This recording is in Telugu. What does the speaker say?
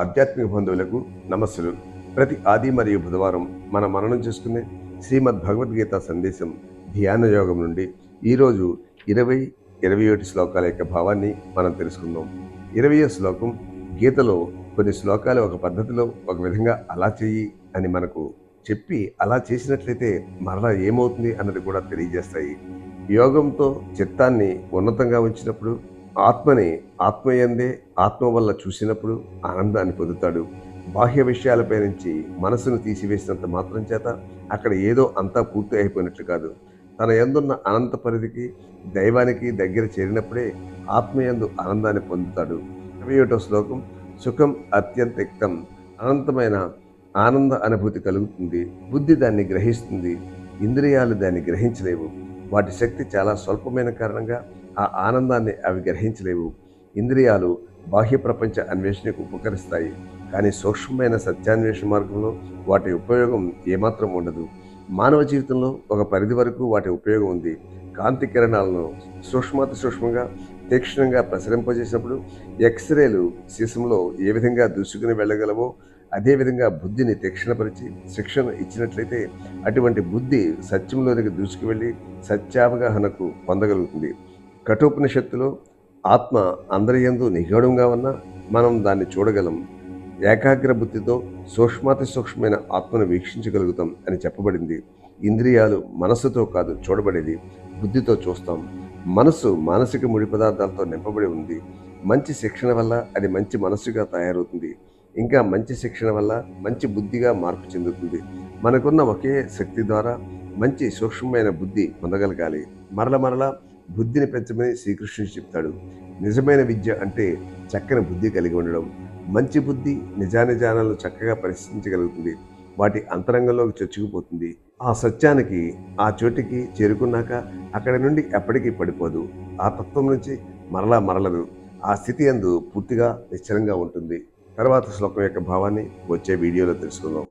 ఆధ్యాత్మిక బంధువులకు నమస్సులు. ప్రతి ఆది మరియు బుధవారం మనం మననం చేసుకునే శ్రీమద్ భగవద్గీత సందేశం ధ్యాన యోగం నుండి ఈరోజు 21 శ్లోకాల యొక్క భావాన్ని మనం తెలుసుకుందాం. 20వ శ్లోకం, గీతలో కొన్ని శ్లోకాలు ఒక పద్ధతిలో ఒక విధంగా అలా చెయ్యి అని మనకు చెప్పి అలా చేసినట్లయితే మరలా ఏమవుతుంది అన్నది కూడా తెలియజేస్తాయి. యోగంతో చిత్తాన్ని ఉన్నతంగా ఉంచినప్పుడు, ఆత్మని ఆత్మయందే ఆత్మ వల్ల చూసినప్పుడు ఆనందాన్ని పొందుతాడు. బాహ్య విషయాలపై నుంచి మనసును తీసివేసినంత మాత్రం చేత అక్కడ ఏదో అంతా పూర్తి అయిపోయినట్లు కాదు. తన యందున్న అనంత పరిధికి, దైవానికి దగ్గర చేరినప్పుడే ఆత్మయందు ఆనందాన్ని పొందుతాడు. 21వ శ్లోకం, సుఖం అత్యంతిక్తం, అనంతమైన ఆనంద అనుభూతి కలుగుతుంది. బుద్ధి దాన్ని గ్రహిస్తుంది, ఇంద్రియాలు దాన్ని గ్రహించలేవు. వాటి శక్తి చాలా స్వల్పమైన కారణంగా ఆ ఆనందాన్ని అవి గ్రహించలేవు. ఇంద్రియాలు బాహ్య ప్రపంచ అన్వేషణకు ఉపకరిస్తాయి, కానీ సూక్ష్మమైన సత్యాన్వేషణ మార్గంలో వాటి ఉపయోగం ఏమాత్రం ఉండదు. మానవ జీవితంలో ఒక పరిధి వరకు వాటి ఉపయోగం ఉంది. కాంతి కిరణాలను సూక్ష్మాతి సూక్ష్మంగా తీక్షణంగా ప్రసరింపజేసినప్పుడు ఎక్స్రేలు సీసంలో ఏ విధంగా దూసుకుని వెళ్ళగలవో అదేవిధంగా బుద్ధిని తీక్షణపరిచి శిక్షణ ఇచ్చినట్లయితే అటువంటి బుద్ధి సత్యంలోనికి దూసుకువెళ్ళి సత్యావగాహనకు పొందగలుగుతుంది. కఠోపనిషత్తులో ఆత్మ అందరి యందు నిగూఢంగా ఉన్నా మనం దాన్ని చూడగలం. ఏకాగ్ర బుద్ధితో సూక్ష్మాతి సూక్ష్మమైన ఆత్మను వీక్షించగలుగుతాం అని చెప్పబడింది. ఇంద్రియాలు మనస్సుతో కాదు చూడబడేది, బుద్ధితో చూస్తాం. మనస్సు మానసిక ముడి పదార్థాలతో నింపబడి ఉంది. మంచి శిక్షణ వల్ల అది మంచి మనస్సుగా తయారవుతుంది. ఇంకా మంచి శిక్షణ వల్ల మంచి బుద్ధిగా మార్పు చెందుతుంది. మనకున్న ఒకే శక్తి ద్వారా మంచి సూక్ష్మమైన బుద్ధి పొందగలగాలి. మరల బుద్ధిని పెంచమని శ్రీకృష్ణుడు చెప్తాడు. నిజమైన విద్య అంటే చక్కని బుద్ధి కలిగి ఉండడం. మంచి బుద్ధి నిజానిజానాలను చక్కగా పరిశీలించగలుగుతుంది. వాటి అంతరంగంలోకి చొచ్చుకుపోతుంది. ఆ సత్యానికి, ఆ చోటికి చేరుకున్నాక అక్కడి నుండి ఎప్పటికీ పడిపోదు. ఆ తత్వం నుంచి మరలదు. ఆ స్థితి యందు పూర్తిగా నిశ్చలంగా ఉంటుంది. తర్వాత శ్లోకం యొక్క భావాన్ని వచ్చే వీడియోలో తెలుసుకుందాం.